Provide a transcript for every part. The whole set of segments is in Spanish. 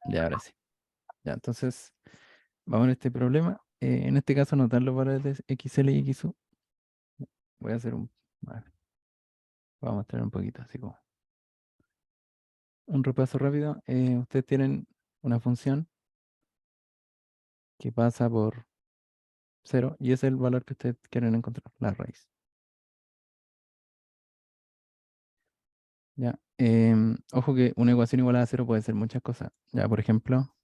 Ya, ahora sí. Ya, entonces, vamos a ver este problema. En este caso nos dan los valores de XL y XU. Voy a hacer a ver, voy a mostrar un poquito, así como un repaso rápido. Ustedes tienen una función que pasa por cero y ese es el valor que ustedes quieren encontrar, la raíz. Ya. Ojo que una ecuación igual a cero puede ser muchas cosas. Ya, por ejemplo,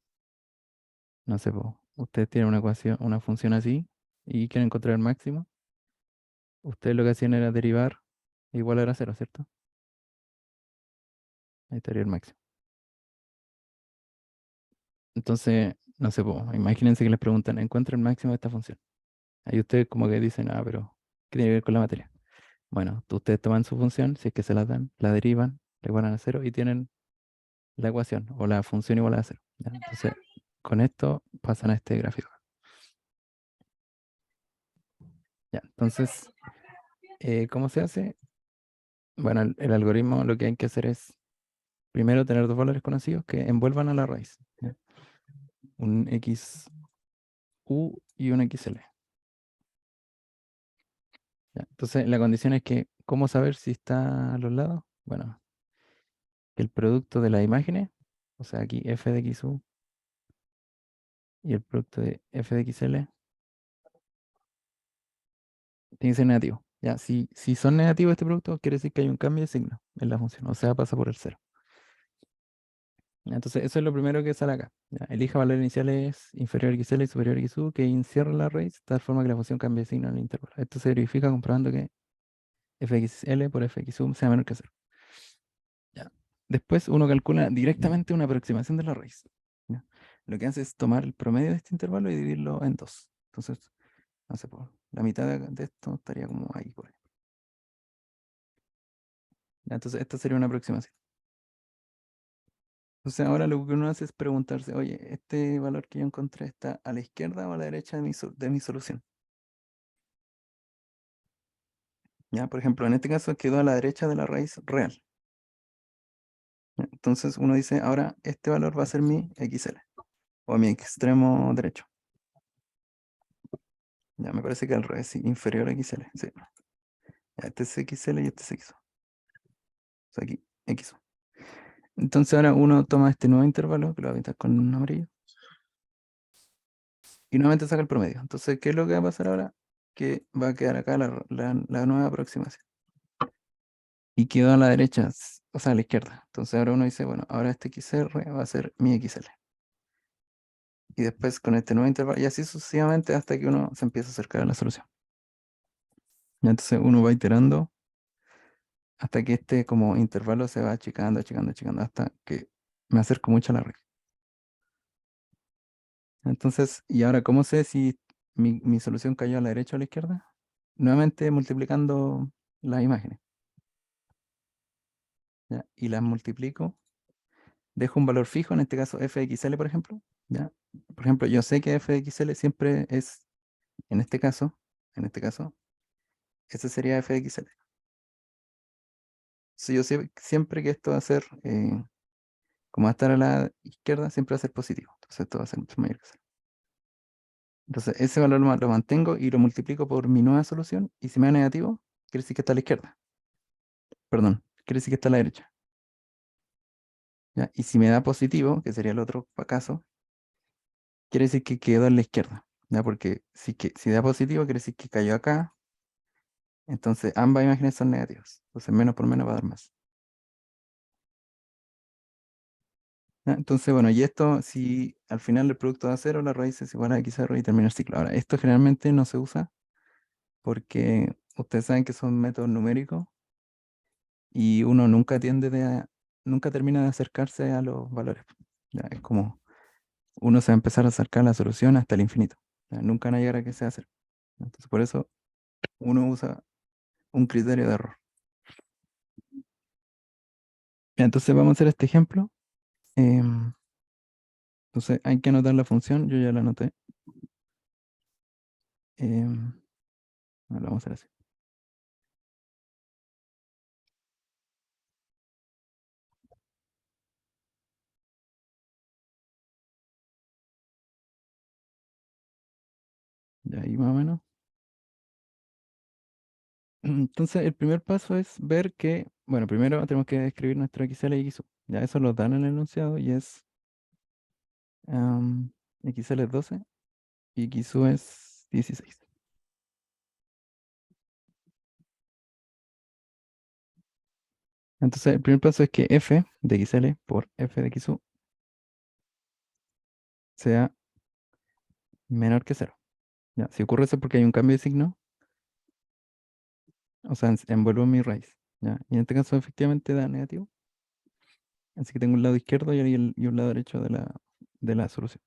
no sé, po, ustedes tienen una ecuación, una función así y quieren encontrar el máximo. Ustedes lo que hacían era derivar igual a cero, ¿cierto? Ahí estaría el máximo. Entonces, no sé, po, imagínense que les preguntan, encuentra el máximo de esta función. Ahí ustedes como que dicen, ah, pero ¿qué tiene que ver con la materia? Bueno, ustedes toman su función, si es que se la dan, la derivan, le igualan a cero y tienen la ecuación o la función igual a cero. ¿Ya? Entonces, con esto pasan a este gráfico. Ya, entonces, ¿cómo se hace? Bueno, el algoritmo lo que hay que hacer es primero tener dos valores conocidos que envuelvan a la raíz. ¿Ya? Un XU y un XL. ¿Ya? Entonces, la condición es que, ¿cómo saber si está a los lados? Bueno, que el producto de las imágenes, o sea, aquí f de XU y el producto de f de XL, tiene que ser negativo. Ya, si son negativos este producto, quiere decir que hay un cambio de signo en la función, o sea, pasa por el cero. Ya, entonces, eso es lo primero que sale acá. Ya, elija valores iniciales inferior a XL y superior a XU que encierra la raíz, de tal forma que la función cambie de signo en el intervalo. Esto se verifica comprobando que fxl por fxu sea menor que cero. Ya. Después uno calcula directamente una aproximación de la raíz. ¿Ya? Lo que hace es tomar el promedio de este intervalo y dividirlo en dos. Entonces, no sé, por la mitad de esto estaría como ahí, por ahí. Ya, entonces, esta sería una aproximación. Entonces, ahora lo que uno hace es preguntarse, oye, ¿este valor que yo encontré está a la izquierda o a la derecha de mi solución? Ya, por ejemplo, en este caso quedó a la derecha de la raíz real. ¿Ya? Entonces, uno dice, ahora este valor va a ser mi XL o mi extremo derecho. Ya, me parece que al revés, sí, inferior a XL. Sí. Ya, este es XL y este es XO. O sea, aquí, XO. Entonces ahora uno toma este nuevo intervalo, que lo va a pintar con un amarillo, y nuevamente saca el promedio. Entonces, ¿qué es lo que va a pasar ahora? Que va a quedar acá la nueva aproximación. Y quedó a la derecha, o sea, a la izquierda. Entonces ahora uno dice, bueno, ahora este XR va a ser mi XL. Y después con este nuevo intervalo, y así sucesivamente hasta que uno se empieza a acercar a la solución. Y entonces uno va iterando hasta que este como intervalo se va achicando, achicando, achicando, hasta que me acerco mucho a la raíz. Entonces, ¿y ahora cómo sé si mi solución cayó a la derecha o a la izquierda? Nuevamente multiplicando las imágenes. ¿Ya? Y las multiplico, dejo un valor fijo, en este caso f de xl, por ejemplo. ¿Ya? Por ejemplo, yo sé que f de xl siempre es, en este caso, ese sería f de xl. Si yo sé siempre que esto va a ser, como va a estar a la izquierda, siempre va a ser positivo. Entonces esto va a ser mucho mayor que cero. Entonces ese valor lo mantengo y lo multiplico por mi nueva solución. Y si me da negativo, quiere decir que está a la izquierda. Perdón, quiere decir que está a la derecha. ¿Ya? Y si me da positivo, que sería el otro caso, quiere decir que quedó a la izquierda. ¿Ya? Porque si da positivo, quiere decir que cayó acá. Entonces ambas imágenes son negativas. Entonces menos por menos va a dar más. ¿Ya? Entonces, bueno, y esto, si al final el producto da cero, la raíz es igual a x0 y termina el ciclo. Ahora, esto generalmente no se usa porque ustedes saben que son métodos numéricos y uno nunca termina de acercarse a los valores. ¿Ya? Es como uno se va a empezar a acercar a la solución hasta el infinito. ¿Ya? Nunca van a llegar a que sea cero. Entonces, por eso uno usa un criterio de error. Ya, entonces vamos a hacer este ejemplo. Em, entonces hay que anotar la función, yo ya la anoté. Em, ahora vamos a hacer así. Y ahí más o menos. Entonces, el primer paso es ver que, bueno, primero tenemos que escribir nuestro XL y XU. Ya eso lo dan en el enunciado y es XL es 12 y XU es 16. Entonces, el primer paso es que f de XL por f de XU sea menor que cero. Ya, si ocurre eso porque hay un cambio de signo, o sea, envuelvo mi raíz. Ya, y en este caso efectivamente da negativo. Así que tengo un lado izquierdo y un lado derecho de la solución.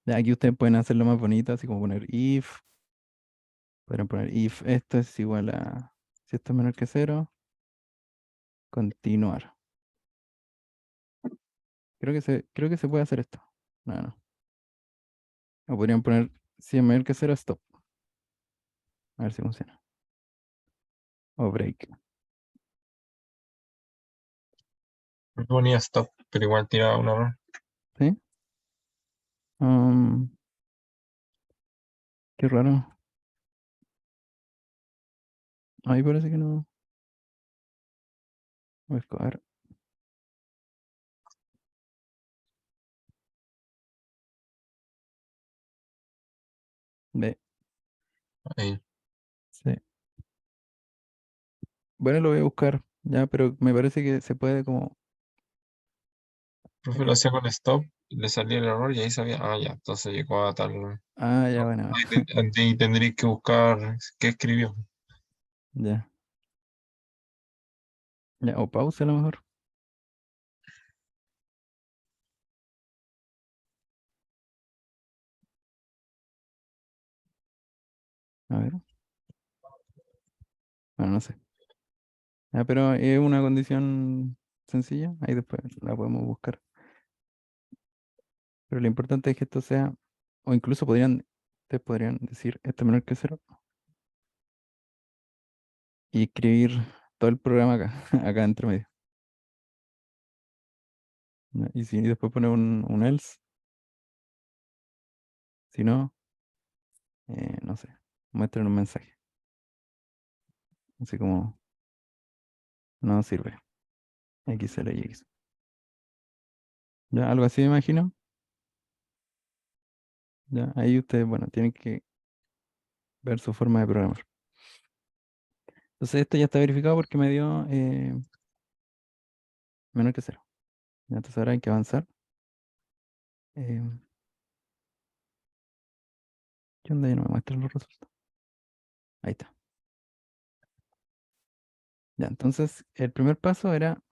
Ya, aquí ustedes pueden hacerlo más bonito, así como poner if. Podrían poner if esto es igual a, si esto es menor que cero, continuar. Creo que se puede hacer esto. No, no. O podrían poner si es mayor que cero, stop. A ver si funciona. O break. Me ponía stop, pero igual tiraba un error. ¿Sí? Um, qué raro. Ahí parece que no. Voy a escoger. Ve. Ahí. Sí. Bueno, lo voy a buscar. Ya, pero me parece que se puede como. Profe lo hacía con stop, le salía el error y ahí sabía, ah, ya, entonces llegó a tal. Ah, ya, bueno. Ahí tendréis que buscar qué escribió. Ya. Ya, o pausa a lo mejor. A ver. Bueno, no sé. Ya, pero es una condición sencilla. Ahí después la podemos buscar. Pero lo importante es que esto sea. O incluso ustedes podrían decir esto es menor que cero. Y escribir todo el programa acá, acá entre medio. ¿Ya? Y si después poner un else, si no, no sé, muestren un mensaje. Así como no sirve. XL y X. Ya, algo así me imagino. Ya, ahí ustedes, bueno, tienen que ver su forma de programar. Entonces esto ya está verificado porque me dio menor que cero. Ya, entonces ahora hay que avanzar. Eh, ¿Qué onda? Ya no me muestran los resultados. Ahí está. Ya, entonces el primer paso era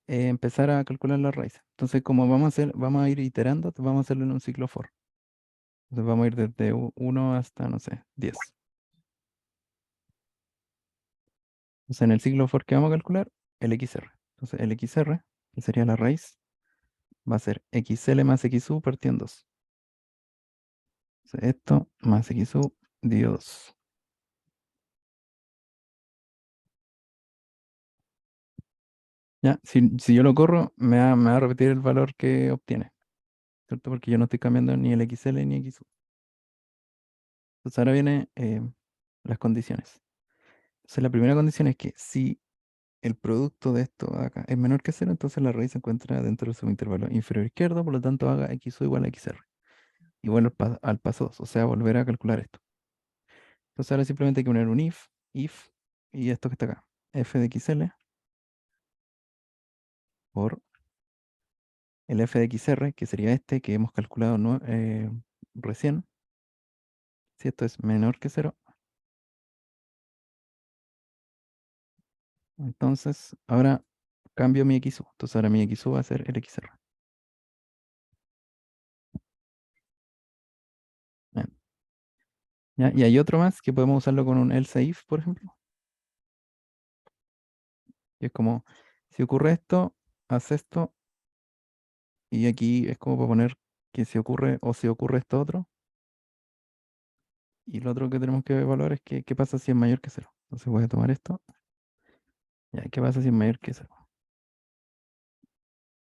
empezar a calcular la raíz. Entonces, como vamos a ir iterando, vamos a hacerlo en un ciclo for. Entonces vamos a ir desde 1 hasta, no sé, 10. Entonces en el ciclo for que vamos a calcular, el XR. Entonces el XR, que sería la raíz, va a ser XL más XU partido en 2. Entonces esto más XU dividido 2. Ya, si yo lo corro, me va a repetir el valor que obtiene, ¿cierto? Porque yo no estoy cambiando ni el XL ni XU. Entonces ahora viene las condiciones. Entonces la primera condición es que si el producto de esto de acá es menor que cero, entonces la raíz se encuentra dentro del subintervalo inferior izquierdo, por lo tanto haga XU igual a XR. Igual al paso 2, o sea, volver a calcular esto. Entonces ahora simplemente hay que poner un if, y esto que está acá, f de XL por el f de XR, que sería este que hemos calculado recién. Si esto es menor que cero, entonces ahora cambio mi XU. Entonces ahora mi XU va a ser el XR. Bien. ¿Ya? Y hay otro más que podemos usarlo con un else if, por ejemplo. Y es como, si ocurre esto, haz esto, y aquí es como para poner que si ocurre o si ocurre esto otro. Y lo otro que tenemos que evaluar es que, qué pasa si es mayor que cero. Entonces voy a tomar esto. Ya, ¿qué pasa si es mayor que cero?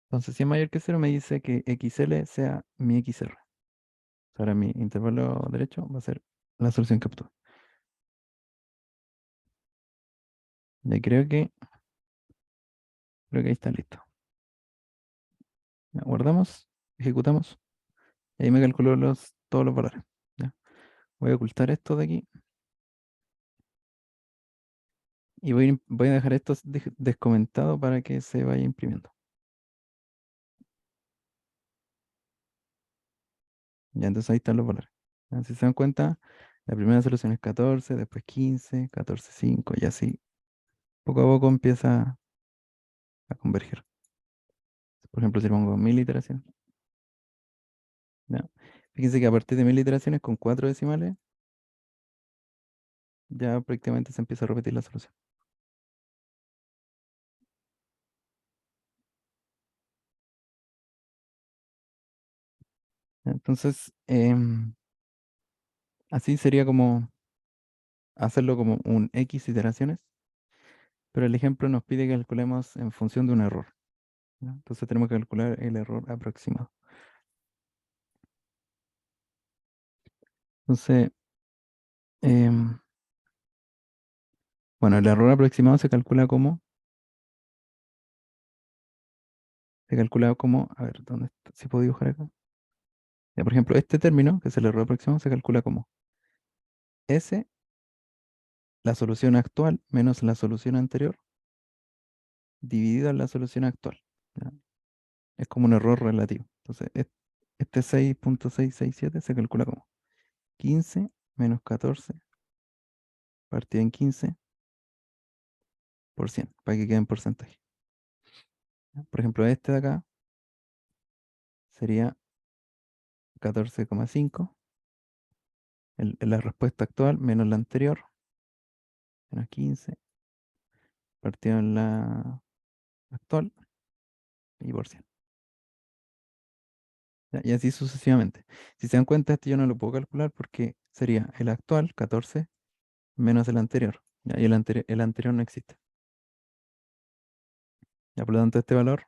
Entonces, si es mayor que cero, me dice que XL sea mi XR. Ahora mi intervalo derecho va a ser la solución que obtuve. Ya creo que ahí está listo. Ya, guardamos, ejecutamos. Y ahí me calculó todos los valores. Ya. Voy a ocultar esto de aquí. Y voy a dejar esto descomentado para que se vaya imprimiendo. Ya, entonces ahí están los valores. Ya, si se dan cuenta, la primera solución es 14, después 15, 14, 5 y así. Poco a poco empieza a converger. Por ejemplo, si le pongo 1000 iteraciones. Ya. Fíjense que a partir de 1000 iteraciones con 4 decimales, ya prácticamente se empieza a repetir la solución. Entonces, así sería como hacerlo como un X iteraciones, pero el ejemplo nos pide que calculemos en función de un error. ¿Ya? Entonces tenemos que calcular el error aproximado. Entonces, em, bueno, el error aproximado se calcula como, a ver, ¿dónde está? Si puedo dibujar acá. Ya, por ejemplo, este término, que es el error aproximado, se calcula como S, la solución actual menos la solución anterior, dividido en la solución actual. ¿Ya? Es como un error relativo. Entonces, este 6.667 se calcula como 15 menos 14 partido en 15%, para que quede en porcentaje. ¿Ya? Por ejemplo, este de acá sería 14,5, la respuesta actual menos la anterior, menos 15, partido en la actual y por 100. ¿Ya? Y así sucesivamente. Si se dan cuenta, este yo no lo puedo calcular porque sería el actual, 14, menos el anterior. ¿Ya? Y el anterior no existe. Ya, por lo tanto, este valor,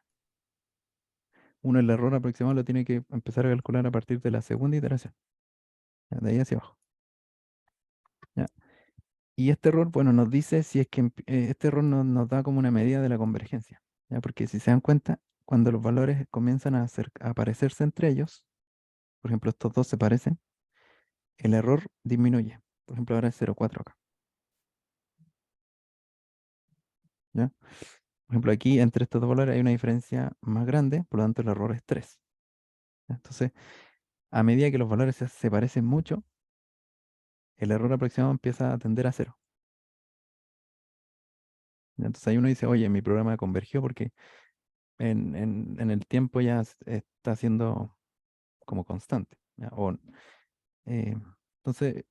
uno el error aproximado lo tiene que empezar a calcular a partir de la segunda iteración. ¿Ya? De ahí hacia abajo. ¿Ya? Y este error, bueno, nos dice si es que este error nos da como una medida de la convergencia. ¿Ya? Porque si se dan cuenta, cuando los valores comienzan a parecerse entre ellos, por ejemplo, estos dos se parecen, el error disminuye. Por ejemplo, ahora es 0,4 acá. ¿Ya? Por ejemplo, aquí entre estos dos valores hay una diferencia más grande, por lo tanto el error es 3. ¿Ya? Entonces, a medida que los valores se parecen mucho, el error aproximado empieza a tender a 0. ¿Ya? Entonces ahí uno dice, oye, mi programa convergió porque en el tiempo ya está siendo como constante. ¿Ya? Eh, entonces,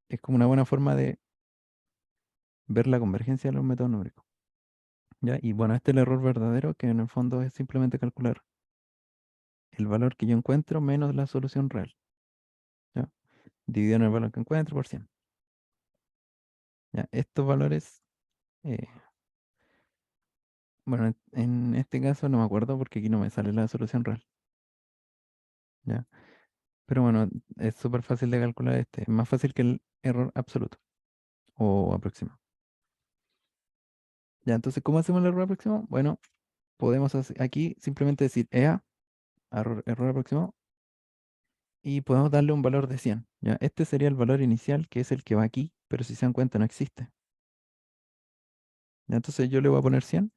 es como una buena forma de ver la convergencia de los métodos numéricos. ¿Ya? Y bueno, este es el error verdadero, que en el fondo es simplemente calcular el valor que yo encuentro menos la solución real. ¿Ya? Dividido en el valor que encuentro por 100. ¿Ya? Estos valores, eh, bueno, en este caso no me acuerdo porque aquí no me sale la solución real. ¿Ya? Pero bueno, es súper fácil de calcular este. Es más fácil que el error absoluto o aproximado. Ya, entonces, ¿cómo hacemos el error aproximado? Bueno, podemos aquí simplemente decir EA, error aproximado, y podemos darle un valor de 100. ¿Ya? Este sería el valor inicial, que es el que va aquí, pero si se dan cuenta no existe. ¿Ya? Entonces yo le voy a poner 100,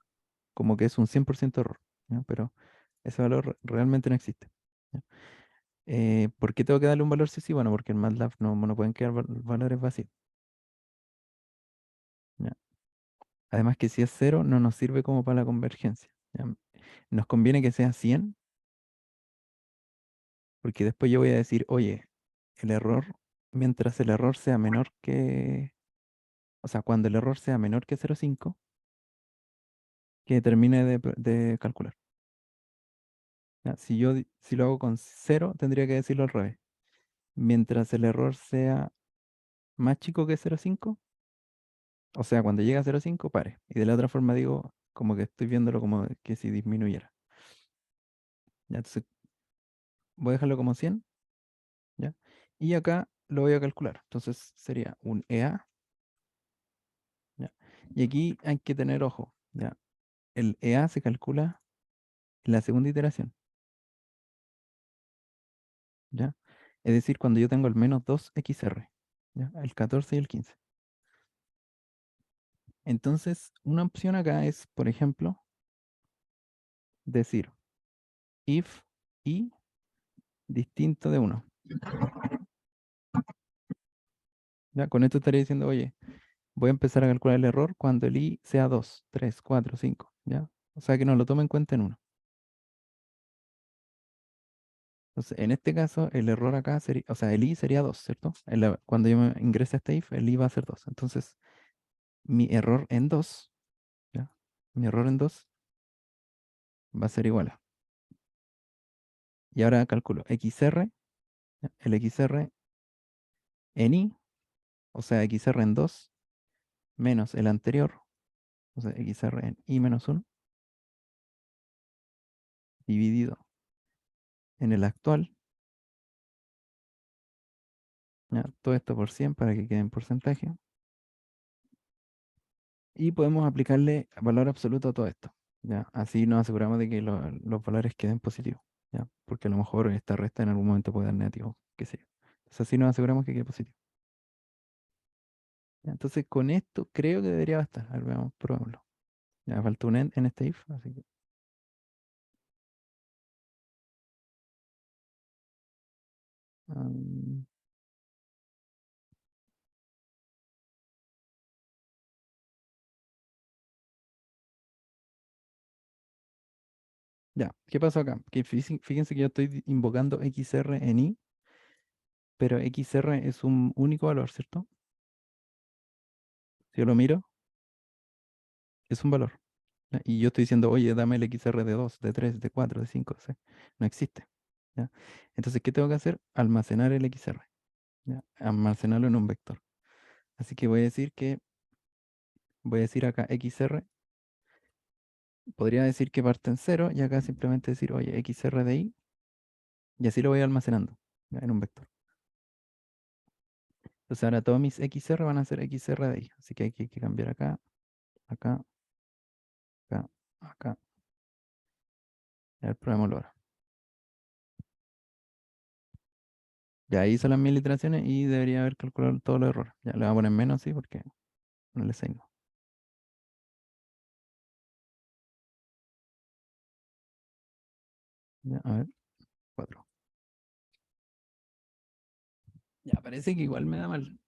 como que es un 100% error. ¿Ya? Pero ese valor realmente no existe. ¿Ya? ¿Por qué tengo que darle un valor sí sí? Bueno, porque en MATLAB no pueden quedar valores vacíos. ¿Ya? Además que si es 0 no nos sirve como para la convergencia. ¿Ya? Nos conviene que sea 100, porque después yo voy a decir, oye, el error, mientras el error sea menor que, o sea, cuando el error sea menor que 0,5, que termine de calcular. ¿Ya? Si lo hago con 0, tendría que decirlo al revés. Mientras el error sea más chico que 0,5, o sea, cuando llega a 0,5, pare. Y de la otra forma digo, como que estoy viéndolo como que si disminuyera. ¿Ya? Entonces, voy a dejarlo como 100 Y acá lo voy a calcular. Entonces sería un EA. ¿Ya? Y aquí hay que tener ojo. ¿Ya? El EA se calcula en la segunda iteración. ¿Ya? Es decir, cuando yo tengo el menos 2XR. ¿Ya? El 14 y el 15. Entonces, una opción acá es, por ejemplo, decir if y distinto de uno. ¿Ya? Con esto estaría diciendo, oye, voy a empezar a calcular el error cuando el i sea 2, 3, 4, 5. ¿Ya? O sea que no lo tome en cuenta en uno. Entonces, en este caso, el error acá sería, o sea, el i sería 2, ¿cierto? Cuando yo me ingrese a este if, el i va a ser 2. Entonces, mi error en 2, ¿ya? Mi error en 2 va a ser igual a. Y ahora calculo xr, ¿ya? El xr en i, o sea, xr en 2 menos el anterior, o sea, xr en i menos 1, dividido en el actual, ¿ya? Todo esto por 100 para que quede en porcentaje. Y podemos aplicarle valor absoluto a todo esto. ¿Ya? Así nos aseguramos de que los valores queden positivos. ¿Ya? Porque a lo mejor esta resta en algún momento puede dar negativo, qué sé yo. Entonces así nos aseguramos que quede positivo. ¿Ya? Entonces con esto creo que debería bastar. A ver, veamos, probémoslo. Ya falta un end en este if, así que. mm, ya, ¿qué pasó acá? Que fíjense que yo estoy invocando XR en i, pero XR es un único valor, ¿cierto? Si yo lo miro, es un valor. ¿Ya? Y yo estoy diciendo, oye, dame el XR de 2, de 3, de 4, de 5, de 6. No existe. ¿Ya? Entonces, ¿qué tengo que hacer? Almacenar el XR. ¿Ya? Almacenarlo en un vector. Así que voy a decir acá XR, podría decir que parte en 0 y acá simplemente decir, oye, XR de i, y así lo voy almacenando, ¿ya? En un vector. Entonces ahora todos mis XR van a ser XR de i. Así que hay que cambiar acá, acá, acá, acá. Ya el programa lo hará. Ya hizo las 1000 iteraciones y debería haber calculado todos los errores. Ya le voy a poner menos, sí, porque no le sé. Ya, a ver, 4. Ya, parece que igual me da mal.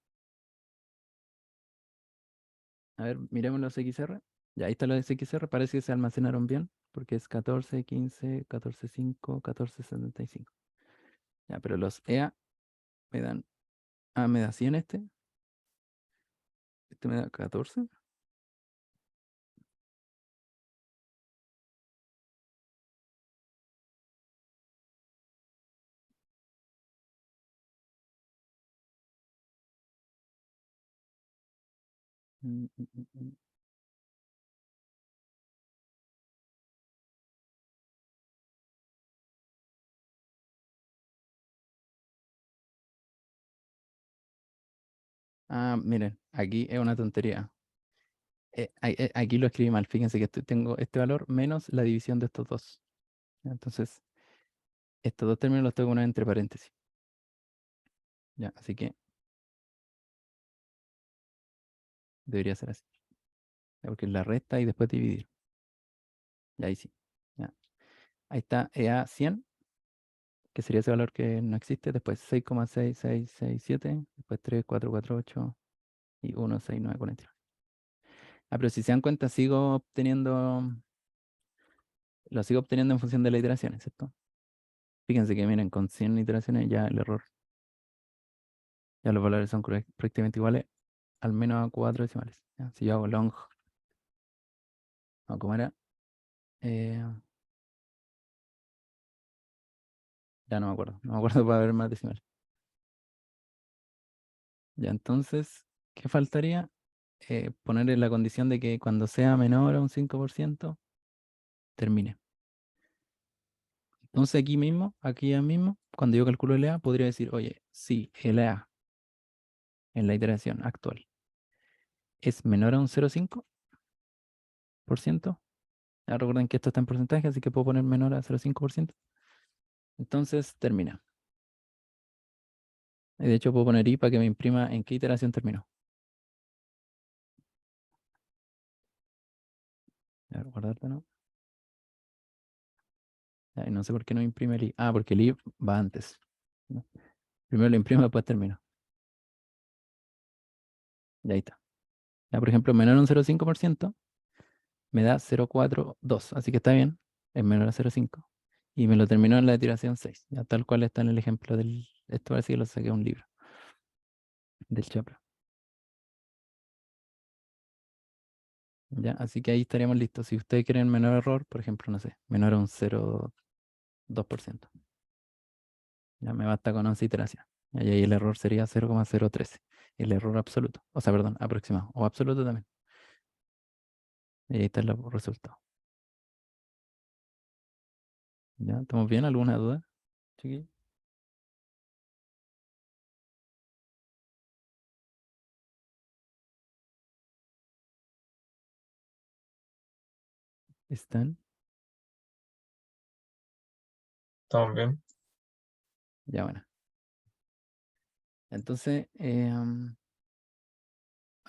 A ver, miremos los XR. Ya, ahí están los XR. Parece que se almacenaron bien, porque es 14, 15, 14, 5, 14, 75. Ya, pero los EA me dan. Ah, me da 100 este. Este me da 14. Mm, mm, mm, mm. Ah, miren, aquí es una tontería. Aquí lo escribí mal. Fíjense que tengo este valor menos la división de estos dos. Ya, entonces, estos dos términos los tengo que poner entre paréntesis. Ya, así que debería ser así. Ya, porque es la resta y después dividir. Y ahí sí. Ya. Ahí está EA 100, que sería ese valor que no existe. Después 6,6667. Después 3,448 y 1,6949. Ah, pero si se dan cuenta, lo sigo obteniendo en función de las iteraciones, ¿cierto? Fíjense que miren, con 100 iteraciones ya el error, ya los valores son prácticamente iguales, al menos a 4 decimales. Ya, si yo hago long, o como era, Eh, ya no me acuerdo, no me acuerdo para ver más decimales. Ya, entonces, ¿qué faltaría? Ponerle la condición de que cuando sea menor a un 5% termine. Entonces aquí ya mismo, cuando yo calculo LA, podría decir, oye, si LA en la iteración actual es menor a un 0,5%, ya recuerden que esto está en porcentaje, así que puedo poner menor a 0,5%, entonces termina. Y de hecho puedo poner I para que me imprima en qué iteración terminó. A ver, guardarte, ¿no? Ya, y no sé por qué no imprime el I. Ah, porque el I va antes, ¿no? Primero lo imprimo, después termino. Y ahí está. Ya, por ejemplo, menor a un 0,5% me da 0,42, así que está bien, es menor a 0,5. Y me lo terminó en la iteración 6, ya tal cual está en el ejemplo del... Esto parece que lo saqué de un libro, del Chopra. Ya, así que ahí estaríamos listos. Si ustedes quieren menor error, por ejemplo, no sé, menor a un 0,2%. Ya me basta con 11 iteraciones. Y ahí el error sería 0,013. El error absoluto. O sea, perdón, aproximado. O absoluto también. Y ahí está el resultado. ¿Ya? ¿Estamos bien? ¿Alguna duda, chiquillos? ¿Están? ¿Estamos bien? Ya, bueno. Entonces, ahora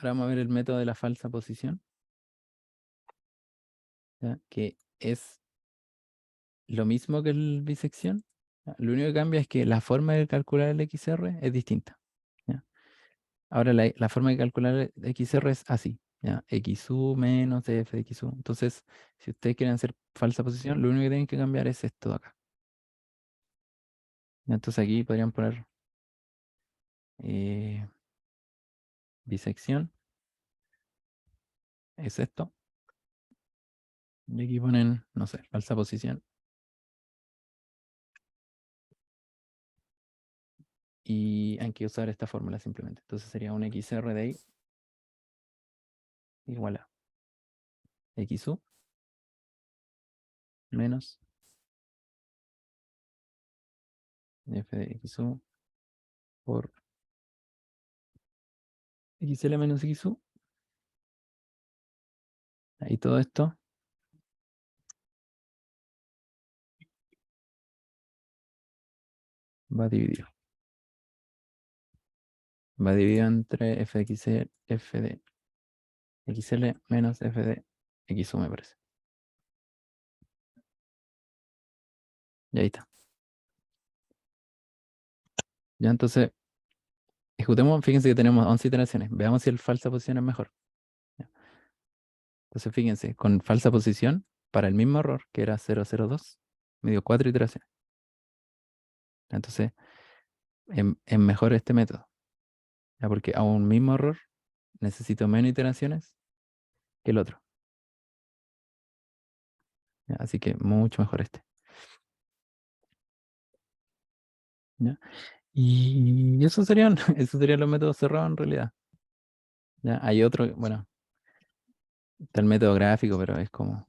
vamos a ver el método de la falsa posición, ¿ya? Que es lo mismo que el bisección. ¿Ya? Lo único que cambia es que la forma de calcular el XR es distinta. ¿Ya? Ahora la forma de calcular el XR es así, ¿ya? XU menos f de XU. Entonces, si ustedes quieren hacer falsa posición, lo único que tienen que cambiar es esto de acá. ¿Ya? Entonces aquí podrían poner eh, bisección, es esto. Y aquí ponen, no sé, falsa posición. Y hay que usar esta fórmula simplemente. Entonces sería un XR de ahí igual a XU menos f de XU por XL menos XU. Ahí todo esto va dividido. Va dividido entre f de XL, f de XL menos f de XU, me parece. Y ahí está. Ya entonces, ejecutemos, fíjense que tenemos 11 iteraciones. Veamos si el falsa posición es mejor. Ya. Entonces, fíjense, con falsa posición, para el mismo error, que era 0,02, me dio 4 iteraciones. Entonces, es mejor este método. ¿Ya? Porque a un mismo error necesito menos iteraciones que el otro. ¿Ya? Así que mucho mejor este. ¿Ya? Y esos serían los métodos cerrados en realidad. ¿Ya? Hay otro, bueno, está el método gráfico, pero es como,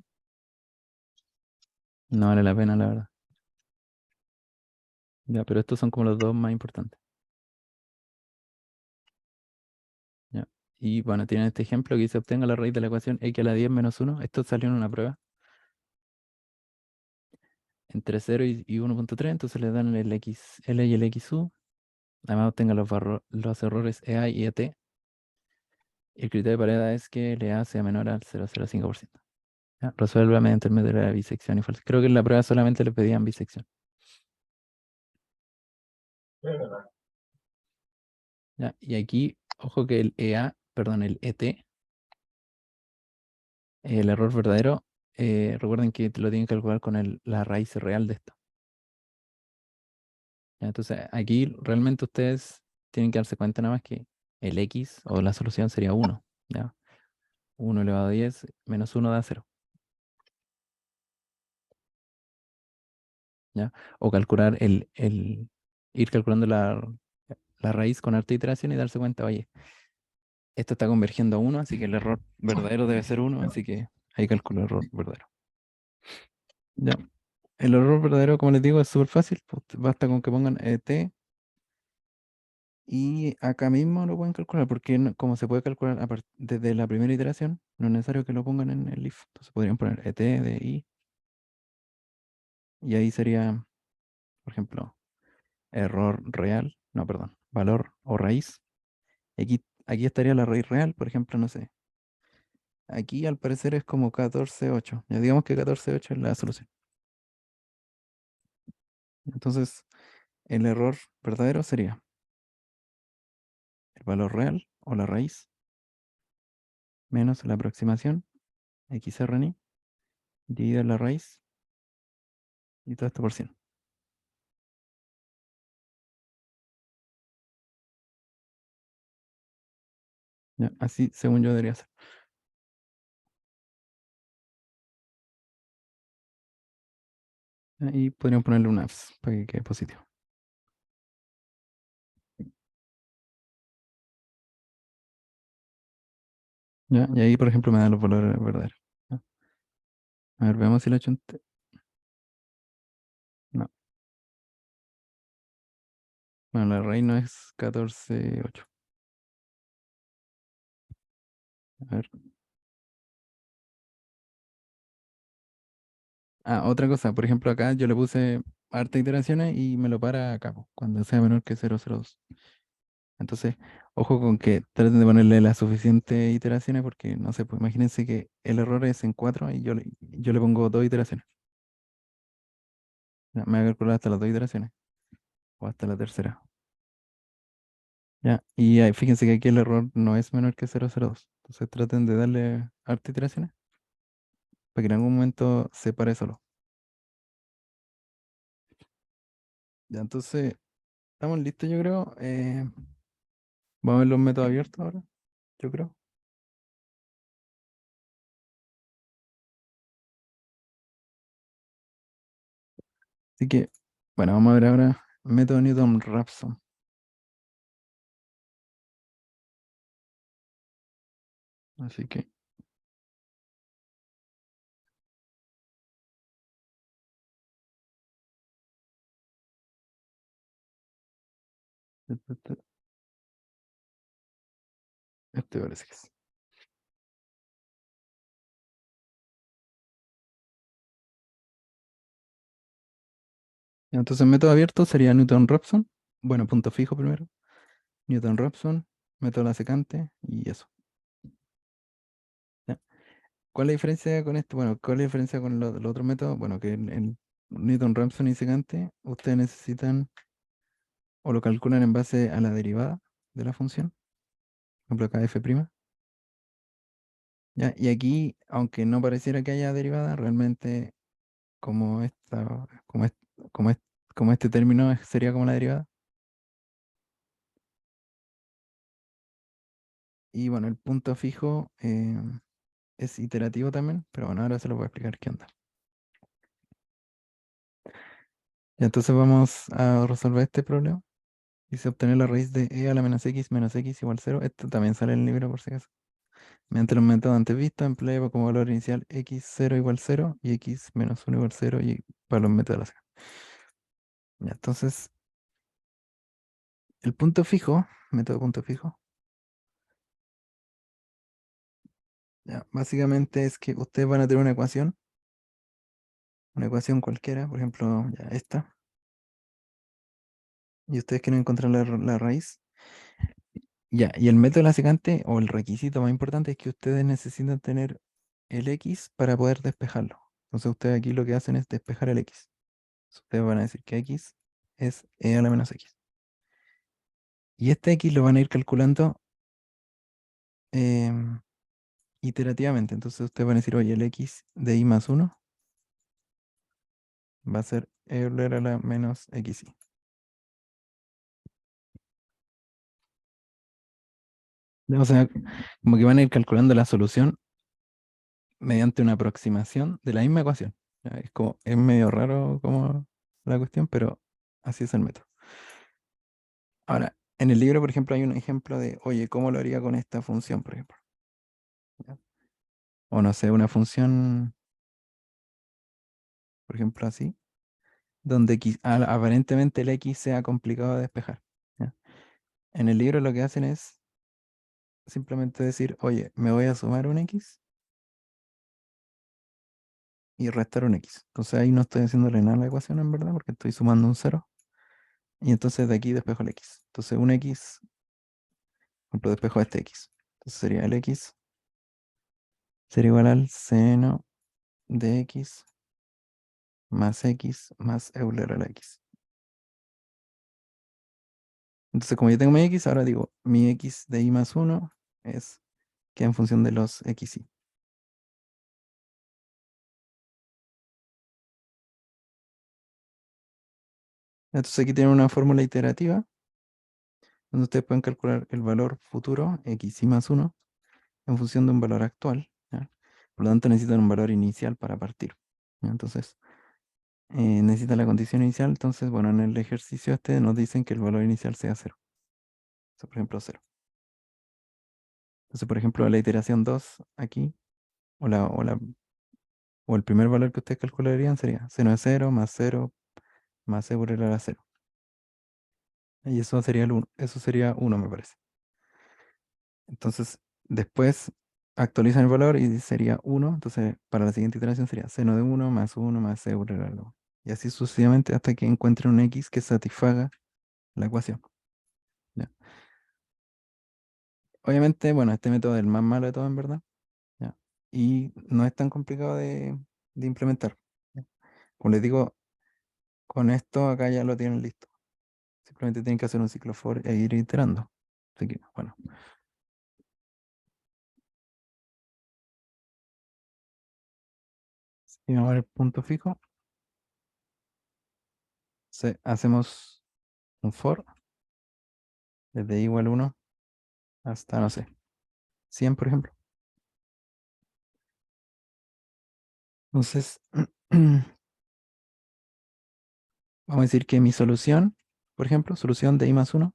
no vale la pena, la verdad. Ya, pero estos son como los dos más importantes. ¿Ya? Y bueno, tienen este ejemplo que dice obtenga la raíz de la ecuación x a la 10 menos 1. Esto salió en una prueba entre 0 y 1,3, entonces le dan el XL y el XU. Además obtenga los errores EA y ET. El criterio de paridad es que LA sea menor al 0,05%. ¿Ya? Resuelva mediante el método de la bisección y falsa. Creo que en la prueba solamente le pedían bisección. ¿Ya? Y aquí, ojo que el EA, perdón, el ET, el error verdadero, recuerden que lo tienen que calcular con la raíz real de esto. ¿Ya? Entonces, aquí realmente ustedes tienen que darse cuenta nada más que el X o la solución sería 1. ¿Ya? 1 elevado a 10 menos 1 da 0. ¿Ya? O calcular ir calculando la raíz con harta iteración y darse cuenta, oye, esto está convergiendo a 1, así que el error verdadero debe ser 1, así que ahí calculo el error verdadero. ¿Ya? El error verdadero, como les digo, es súper fácil. Pues, basta con que pongan t y acá mismo lo pueden calcular, porque como se puede calcular desde la primera iteración, no es necesario que lo pongan en el if. Entonces podrían poner de i y ahí sería, por ejemplo, error real, no, perdón, valor o raíz. Aquí estaría la raíz real, por ejemplo, no sé. Aquí al parecer es como 14,8. Ya digamos que 14,8 es la solución. Entonces, el error verdadero sería el valor real o la raíz menos la aproximación xrni dividido la raíz y todo esto por 100. Ya, así, según yo, debería ser. Y podrían ponerle un apps para que quede positivo. Ya, y ahí, por ejemplo, me da los valores verdaderos. Ya. A ver, veamos si lo he hecho No, bueno, la raíz no es 14,8. A ver. Ah, otra cosa, por ejemplo, acá yo le puse harta iteraciones y me lo para acá, po, cuando sea menor que 0,02. Entonces, ojo con que traten de ponerle las suficientes iteraciones porque, no sé, pues imagínense que el error es en 4 y yo le pongo 2 iteraciones. Ya, me va a calcular hasta las 2 iteraciones o hasta la tercera. Ya, y ahí, fíjense que aquí el error no es menor que 0,02. Entonces traten de darle harta iteraciones para que en algún momento se pare solo. Ya, entonces, estamos listos, yo creo. Vamos a ver los métodos abiertos ahora, yo creo. Así que, bueno, vamos a ver ahora método Newton-Raphson. Así que, este parece que es. Ya, entonces, método abierto sería Newton-Raphson. Bueno, punto fijo primero. Newton-Raphson, método la secante y eso. Ya. ¿Cuál es la diferencia con esto? Bueno, ¿cuál es la diferencia con los otros métodos? Bueno, que en Newton-Raphson y secante, ustedes necesitan o lo calculan en base a la derivada de la función. Por ejemplo, acá f'. Ya, y aquí, aunque no pareciera que haya derivada, realmente como esta, como es- como este término sería como la derivada. Y bueno, el punto fijo es iterativo también, pero bueno, ahora se lo voy a explicar qué onda. Y entonces vamos a resolver este problema. Dice obtener la raíz de e a la menos x igual 0. Esto también sale en el libro por si acaso. Mediante los métodos antes vistos, emplea como valor inicial x0 igual 0 y x menos 1 igual 0 y para los métodos de la secante. Ya, entonces, el punto fijo, método punto fijo, ya, básicamente es que ustedes van a tener una ecuación cualquiera, por ejemplo, ya esta, y ustedes quieren encontrar la raíz. Ya, y el método de la secante, o el requisito más importante, es que ustedes necesitan tener el x para poder despejarlo. Entonces ustedes aquí lo que hacen es despejar el x. Ustedes van a decir que x es e a la menos x. Y este x lo van a ir calculando em, iterativamente. Entonces ustedes van a decir, oye, el x de i más 1 va a ser e a la menos xi. O sea, como que van a ir calculando la solución mediante una aproximación de la misma ecuación. Ya, es medio raro como la cuestión, pero así es el método. Ahora, en el libro, por ejemplo, hay un ejemplo de, oye, ¿cómo lo haría con esta función, por ejemplo? ¿Ya? O no sé, una función, por ejemplo, así. donde aparentemente el X sea complicado de despejar. ¿Ya? En el libro lo que hacen es simplemente decir, oye, me voy a sumar un X y restar un X. Entonces ahí no estoy haciéndole nada a la ecuación en verdad, porque estoy sumando un cero. Y entonces de aquí despejo el X. Entonces un X, por ejemplo, despejo este X. Entonces sería el X sería igual al seno de X más Euler a la X. Entonces como yo tengo mi X, ahora digo, mi X de I más 1 es que en función de los XY. Entonces aquí tienen una fórmula iterativa donde ustedes pueden calcular el valor futuro, XY más 1, en función de un valor actual. ¿Ya? Por lo tanto, necesitan un valor inicial para partir. ¿Ya? Entonces, necesitan la condición inicial. Entonces, bueno, en el ejercicio este nos dicen que el valor inicial sea 0. O sea, por ejemplo, 0. Entonces, por ejemplo, la iteración 2 aquí, o, la, o, la, o el primer valor que ustedes calcularían sería seno de 0 más e por el a la 0. Y eso sería el 1. Eso sería 1, me parece. Entonces, después actualizan el valor y sería 1. Entonces, para la siguiente iteración sería seno de 1 más e por el a la 2. Y así sucesivamente hasta que encuentren un X que satisfaga la ecuación. ¿Ya? Obviamente, bueno, este método es el más malo de todo en verdad. ¿Ya? Y no es tan complicado de implementar. ¿Ya? Como les digo, con esto acá ya lo tienen listo. Simplemente tienen que hacer un ciclo for e ir iterando. Así que, bueno, si vamos a ver el punto fijo, hacemos un for desde i igual 1 hasta, no sé, 100, por ejemplo. Entonces, vamos a decir que mi solución, por ejemplo, solución de i más 1,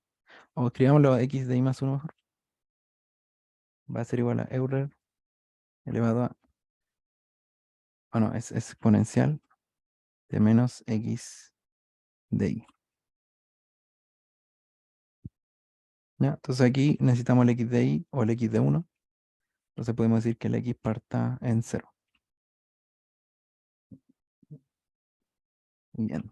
o escribámoslo x de i más 1 mejor, va a ser igual a Euler elevado a, bueno, es exponencial de menos x de i. ¿Ya? Entonces aquí necesitamos el x de i o el x de 1. Entonces podemos decir que el x parta en 0. Bien.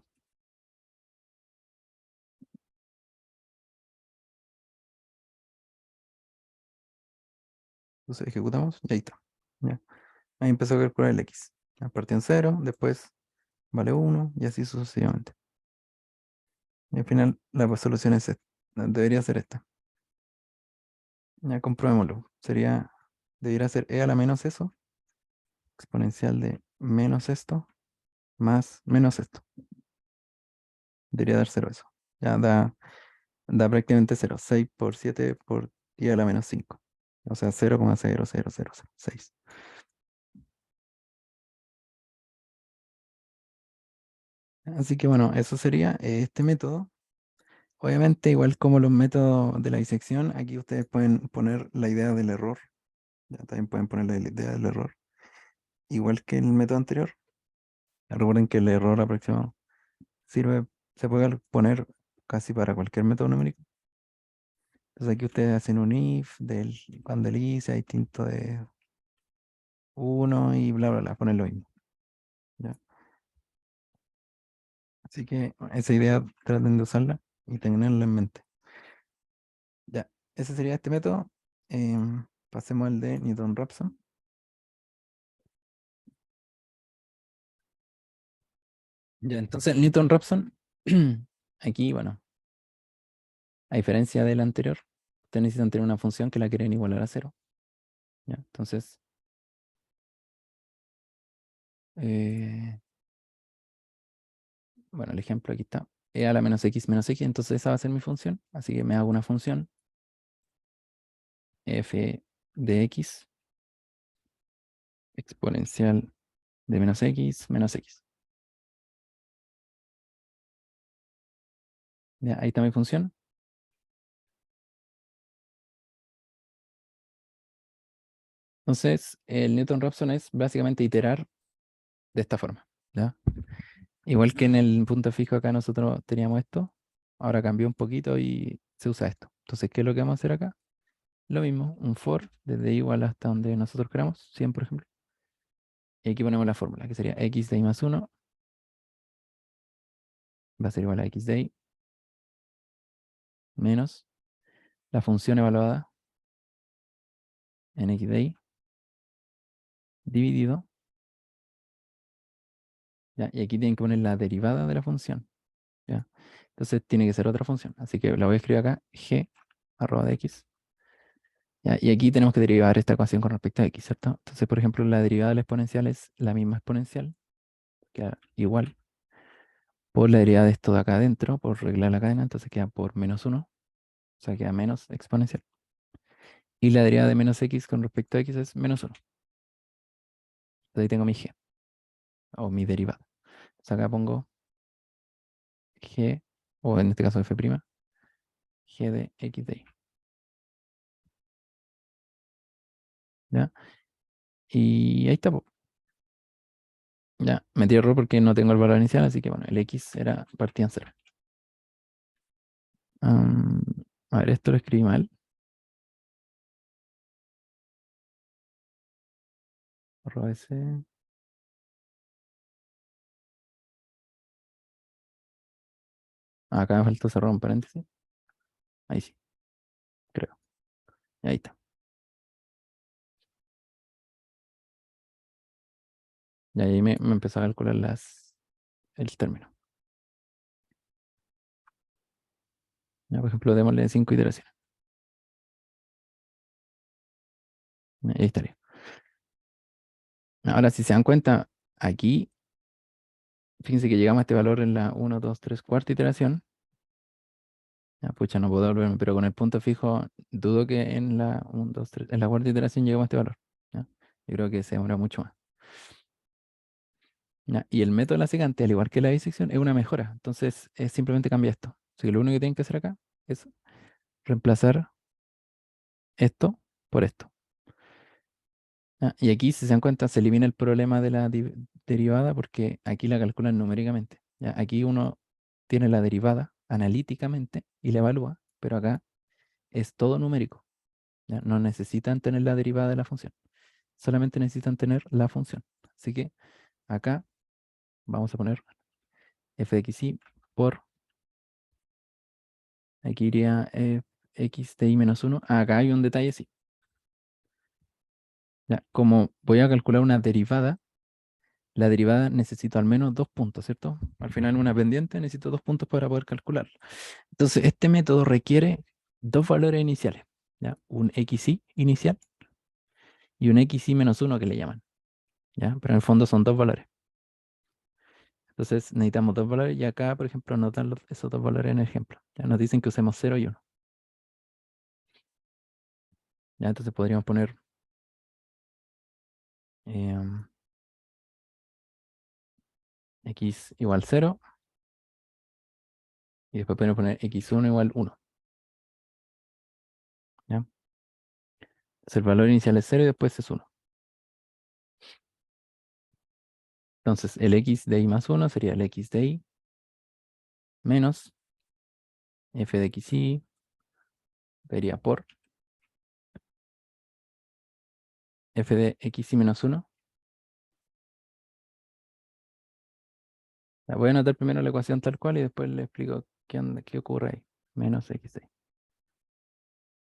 Entonces ejecutamos y ahí está. ¿Ya? Ahí empezó a calcular el x. Ya, partió en 0, después vale 1 y así sucesivamente. Y al final la solución es esta. Debería ser esta. Ya comprobémoslo. Debería ser e a la menos eso, exponencial de menos esto, más menos esto. Debería dar 0 eso. Ya da prácticamente 0. 6 por 7 por i a la menos 5. O sea, 0,00006. Así que bueno, eso sería este método. Obviamente, igual como los métodos de la disección, aquí ustedes pueden poner la idea del error. Ya también pueden poner la idea del error. Igual que el método anterior. Recuerden que el error aproximado sirve, se puede poner casi para cualquier método numérico. Entonces aquí ustedes hacen un if cuando el i sea distinto de 1 y bla, bla, bla, ponen lo mismo. ¿Ya? Así que esa idea traten de usarla y tenerla en mente. Ya, ese sería este método. Pasemos al de Newton-Raphson. Ya, entonces Newton-Raphson, aquí, bueno, a diferencia del anterior, ustedes necesitan tener una función que la quieren igualar a 0. ¿Ya? Entonces, eh, bueno, el ejemplo aquí está. E a la menos x, entonces esa va a ser mi función. Así que me hago una función f de x exponencial de menos x. Ya, ahí está mi función. Entonces, el Newton-Raphson es básicamente iterar de esta forma. ¿Ya? Igual que en el punto fijo acá nosotros teníamos esto, ahora cambió un poquito y se usa esto. Entonces, ¿qué es lo que vamos a hacer acá? Lo mismo, un for desde igual hasta donde nosotros queramos, 100 por ejemplo. Y aquí ponemos la fórmula, que sería x de i más 1 va a ser igual a x de i menos la función evaluada en x de i dividido, ¿ya? Y aquí tienen que poner la derivada de la función, ¿ya? Entonces tiene que ser otra función. Así que la voy a escribir acá, g arroba de x. ¿Ya? Y aquí tenemos que derivar esta ecuación con respecto a x, ¿cierto? Entonces, por ejemplo, la derivada de la exponencial es la misma exponencial, queda igual por la derivada de esto de acá adentro, por regla de la cadena, entonces queda por menos 1, o sea, queda menos exponencial. Y la derivada de menos x con respecto a x es menos 1. Entonces ahí tengo mi g, o mi derivada. Entonces acá pongo g, o en este caso f', g de x de y. ¿Ya? Y ahí está, po. Ya, metí error porque no tengo el valor inicial, así que bueno, el x era partida en 0. Am, a ver, esto lo escribí mal. Arroba s. Acá me faltó cerrar un paréntesis. Ahí sí, creo. Y ahí está. Y ahí me empezó a calcular el término. Ya, por ejemplo, démosle 5 iteraciones. Ahí estaría. Ahora, si se dan cuenta, aquí, fíjense que llegamos a este valor en la 1, 2, 3, cuarta iteración. Ya, pucha, no puedo volverme, pero con el punto fijo, dudo que en la 1, 2, 3, en la cuarta iteración lleguemos a este valor. ¿Ya? Yo creo que se demora mucho más. ¿Ya? Y el método de la secante, al igual que la disección, es una mejora. Entonces, es simplemente cambia esto. Así que lo único que tienen que hacer acá es reemplazar esto por esto. ¿Ya? Y aquí, si se dan cuenta, se elimina el problema de la derivada porque aquí la calculan numéricamente. ¿Ya? Aquí uno tiene la derivada analíticamente y la evalúa, pero acá es todo numérico. ¿Ya? No necesitan tener la derivada de la función, solamente necesitan tener la función. Así que acá vamos a poner f de x y por, aquí iría x de i menos 1. Acá hay un detalle, sí. ¿Ya? Como voy a calcular una derivada, la derivada necesito al menos 2 puntos, ¿cierto? Al final una pendiente necesito 2 puntos para poder calcularla. Entonces, este método requiere dos valores iniciales, ¿ya? Un xy inicial y un xy menos 1 que le llaman, ¿ya? Pero en el fondo son dos valores. Entonces necesitamos dos valores y acá, por ejemplo, anotan esos dos valores en el ejemplo. Ya nos dicen que usemos 0 y 1. Ya, entonces podríamos poner em, x igual 0 y después podemos poner x1 igual 1. ¿Ya? Entonces el valor inicial es 0 y después es 1. Entonces el x de i más 1 sería el x de i menos f de xy sería por f de xy menos 1. Voy a anotar primero la ecuación tal cual y después le explico qué ocurre ahí. Menos x de i.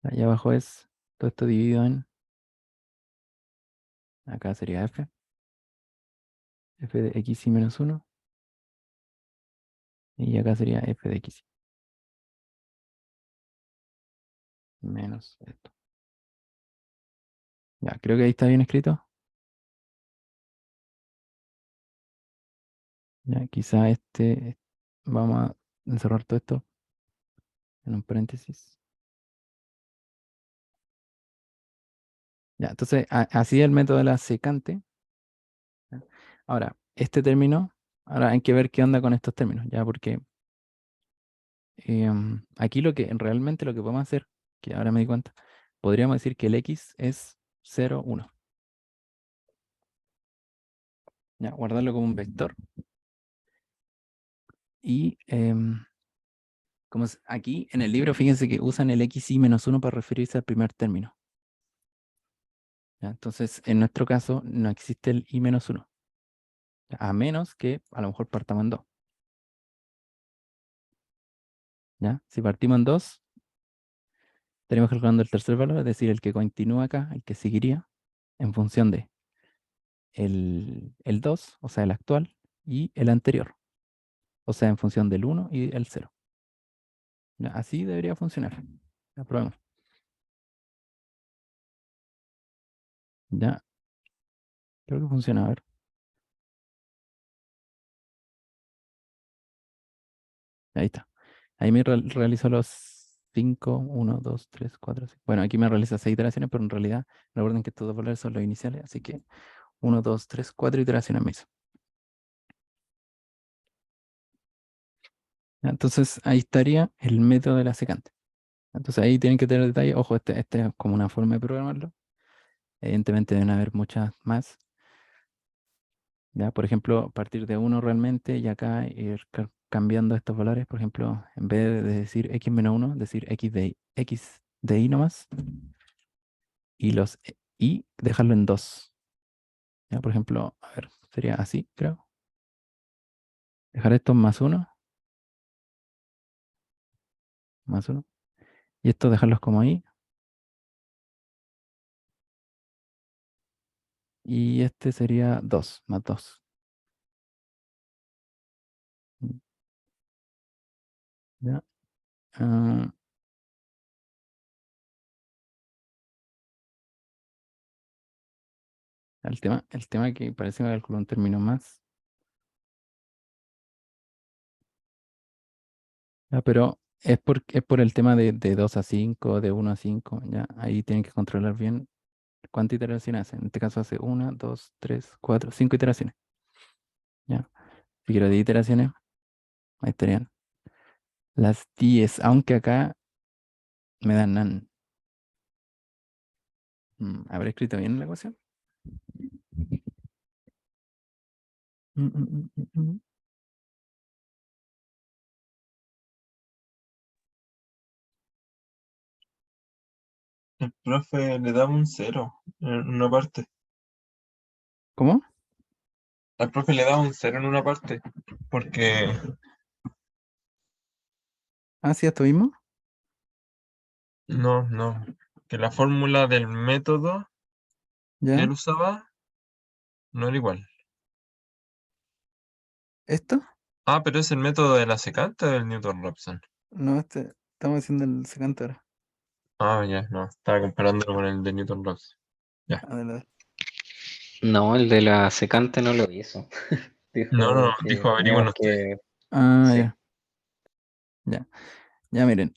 Ahí abajo es todo esto dividido en, acá sería f de xy menos 1 y acá sería f de x menos esto. Ya, creo que ahí está bien escrito. Ya, quizá vamos a encerrar todo esto en un paréntesis. Ya, entonces así es el método de la secante. ¿Ya? Ahora, este término, ahora hay que ver qué onda con estos términos, ya, porque aquí realmente lo que podemos hacer, que ahora me di cuenta, podríamos decir que el x es 0, 1. Ya, guardarlo como un vector. Y aquí en el libro, fíjense que usan el xi menos 1 para referirse al primer término. ¿Ya? Entonces, en nuestro caso, no existe el i menos 1. A menos que a lo mejor partamos en 2. ¿Ya? Si partimos en 2, tenemos calculando el tercer valor, es decir, el que continúa acá, el que seguiría, en función de el 2, o sea, el actual, y el anterior, o sea, en función del 1 y el 0. ¿Ya? Así debería funcionar. Ya, probemos. Ya, creo que funciona. A ver, ahí está. Ahí me realizo los 5, 1, 2, 3, 4, 5. Bueno, aquí me realiza 6 iteraciones, pero en realidad recuerden que estos dos valores son los iniciales, así que 1, 2, 3, 4 iteraciones me hizo. Ya, entonces ahí estaría el método de la secante. Entonces ahí tienen que tener detalle. Ojo, este es como una forma de programarlo. Evidentemente deben haber muchas más. ¿Ya? Por ejemplo, partir de 1 realmente y acá ir cambiando estos valores. Por ejemplo, en vez de decir x menos 1, decir x de i nomás. Y los i dejarlo en 2. ¿Ya? Por ejemplo, a ver, sería así, creo. Dejar esto más 1, más 1. Y estos dejarlos como ahí. Y este sería 2, más 2. ¿Ya? Ah, el tema que parece que calculó un término más. Ya, pero es por el tema de 2 a 5, de 1 a 5. Ya, ahí tienen que controlar bien cuántas iteraciones hacen. En este caso hace 1, 2, 3, 4, 5 iteraciones. Ya. Si quiero 10 iteraciones, ahí estarían las 10, aunque acá me dan nan. ¿Habré escrito bien la ecuación? Mm, mm, mm, mm, mm. El profe le daba un 0 en una parte. ¿Cómo? Al profe le daba un 0 en una parte. Porque Ah, sí, esto mismo. no. Que la fórmula del método que ¿Ya? él usaba no era igual. ¿Esto? Ah, pero es el método de la secante o del Newton-Raphson. No, estamos haciendo el secante ahora. Ah, ya, no. Estaba comparándolo con el de Newton-Raphson. Ya. A ver, a ver. No, el de la secante no lo hizo. No, Dijo que dijo averigüen teníamos ustedes. que... Ah, Sí. ya, ya. Ya, miren.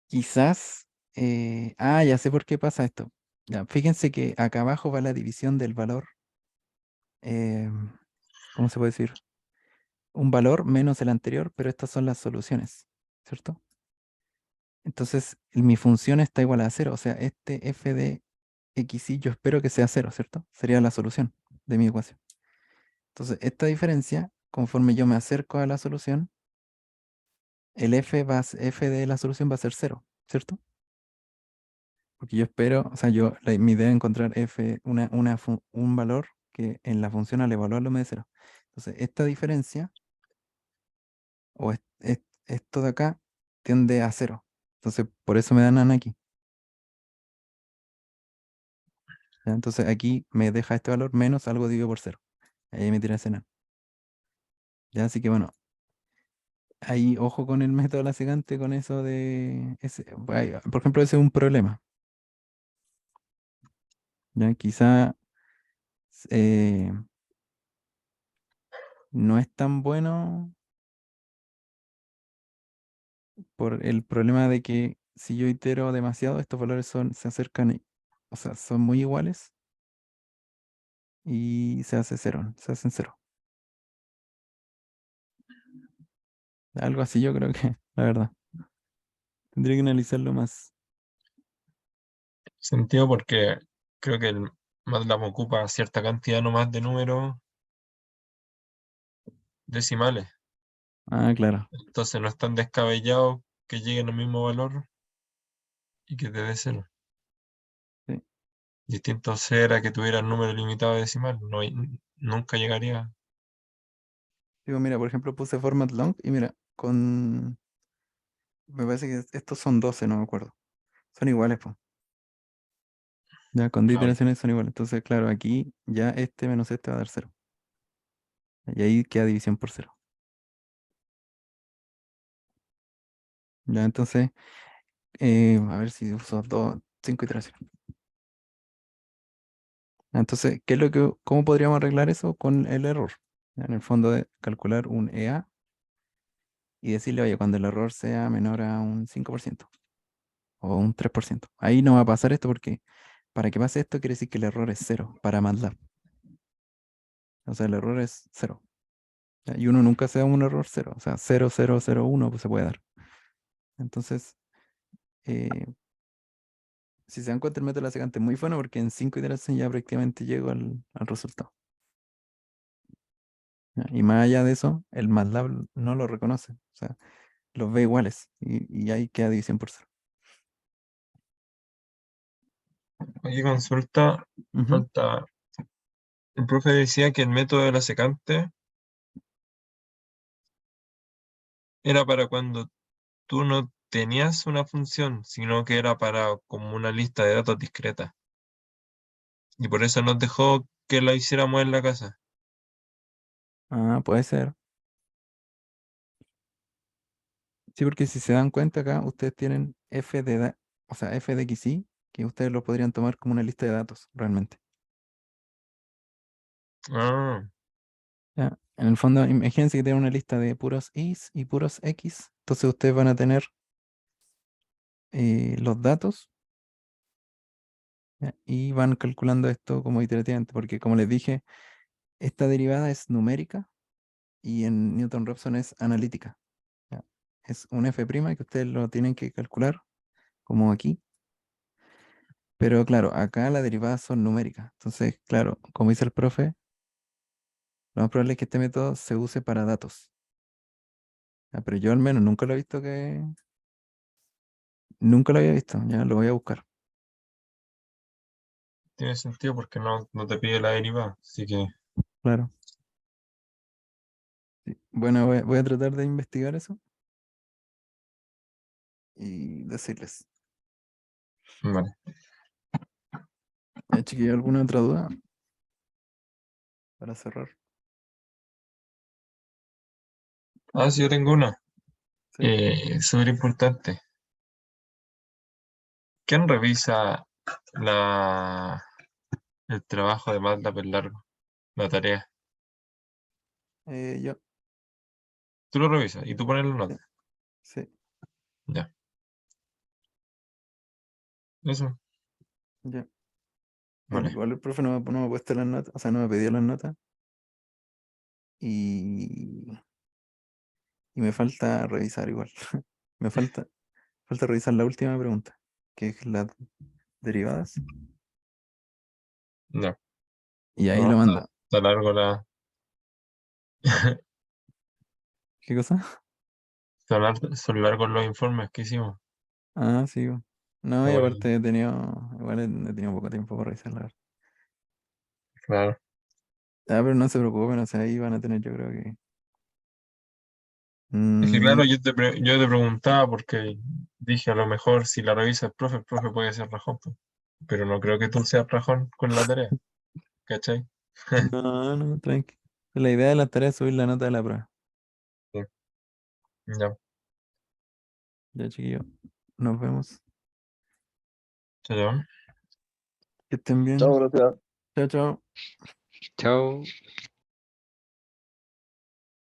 Quizás. Ya sé por qué pasa esto. Ya, fíjense que acá abajo va la división del valor. em, ¿Cómo se puede decir? Un valor menos el anterior, pero estas son las soluciones, ¿cierto? Entonces, mi función está igual a cero, o sea, este f de xy yo espero que sea cero, ¿cierto? Sería la solución de mi ecuación. Entonces, esta diferencia, conforme yo me acerco a la solución, el f de la solución va a ser cero, ¿cierto? Porque yo espero, o sea, mi idea es encontrar f, un valor que en la función al evaluarlo me dé cero. Entonces, esta diferencia, o esto de acá, tiende a cero. Entonces, por eso me dan aquí. ¿Ya? Entonces, aquí me deja este valor menos algo dividido por cero. Ahí me tira ese nan. Ya, así que bueno, ahí ojo con el método de la secante, con eso de... por ejemplo, ese es un problema. ¿Ya? Quizá eh, no es tan bueno por el problema de que si yo itero demasiado, estos valores se acercan, o sea, son muy iguales y se hace cero, se hacen cero. Algo así yo creo que, la verdad. Tendría que analizarlo más. Sentido porque creo que el MATLAB ocupa cierta cantidad nomás de números decimales. Ah, claro. Entonces no es tan descabellado que lleguen al mismo valor y que te dé cero. Sí. Distinto será que tuviera el número limitado decimal, no, nunca llegaría. Digo, mira, por ejemplo, puse format long y mira, me parece que estos son 12, no me acuerdo. Son iguales, pues. Ya, con 10 Claro. iteraciones son iguales. Entonces, claro, aquí ya este menos este va a dar 0. Y ahí queda división por 0. Ya, entonces, a ver si uso 5 iteraciones. Entonces, cómo podríamos arreglar eso con el error? Ya, en el fondo de calcular un EA y decirle, oye, cuando el error sea menor a un 5% o un 3%. Ahí no va a pasar esto porque para que pase esto quiere decir que el error es 0 para MATLAB. O sea, el error es 0. ¿Ya? Y uno nunca se da un error 0. O sea, 0,001 pues se puede dar. Entonces, eh, si se dan cuenta, el método de la secante es muy bueno porque en 5 iteraciones ya prácticamente llego al resultado. ¿Ya? Y más allá de eso, el MATLAB no lo reconoce. O sea, los ve iguales y ahí queda división por 0. Aquí consulta, Ujú. falta. El profe decía que el método de la secante era para cuando tú no tenías una función, sino que era para como una lista de datos discreta. Y por eso nos dejó que la hiciéramos en la casa. Ah, puede ser. Sí, porque si se dan cuenta acá, ustedes tienen o sea, f de xy, que ustedes lo podrían tomar como una lista de datos, realmente. Ah, ¿Ya? En el fondo, imagínense que tienen una lista de puros is y puros x. Entonces ustedes van a tener los datos, ¿ya? Y van calculando esto como iterativamente, porque como les dije, esta derivada es numérica y en Newton-Raphson es analítica. ¿Ya? Es un f' que ustedes lo tienen que calcular, como aquí. Pero claro, acá las derivadas son numéricas. Entonces, claro, como dice el profe, lo más probable es que este método se use para datos. ¿Ya? Pero yo al menos nunca lo he visto que... Nunca lo había visto, ya lo voy a buscar. tiene sentido porque no te pide la derivada. Así que, Claro. Sí. Bueno, voy a tratar de investigar eso y decirles. vale. Ya, chiquillos, ¿alguna otra duda para cerrar? Ah, sí, yo tengo una. Sí. Súper importante. ¿Quién revisa la, el trabajo de MATLAB en largo? La tarea. Yo, Tú lo revisas y tú pones la sí, nota. sí, Ya. Eso. ya. Vale. Igual el profe no me ha puesto las notas, o sea, no me ha pedido las notas y, y me falta revisar igual. Me falta revisar la última pregunta, que es las derivadas, Ya. y ahí No, lo está, mando. está largo la. ¿Qué cosa? Son largos los informes que hicimos. Ah, sí. Bo. No, y Igual, aparte igual he tenido poco tiempo para revisar la verdad. claro. Ah, pero no se preocupen, o sea, ahí van a tener, yo creo que... Es que claro, mm, yo te preguntaba porque dije a lo mejor si la revisa el profe puede ser rajón, po. Pero no creo que tú seas rajón con la tarea, ¿cachai? no, no, tranqui. La idea de la tarea es subir la nota de la prueba. Sí, ya, Ya, chiquillo, nos vemos. chao. Que estén bien. Chao, gracias. Chao, chao. Chao.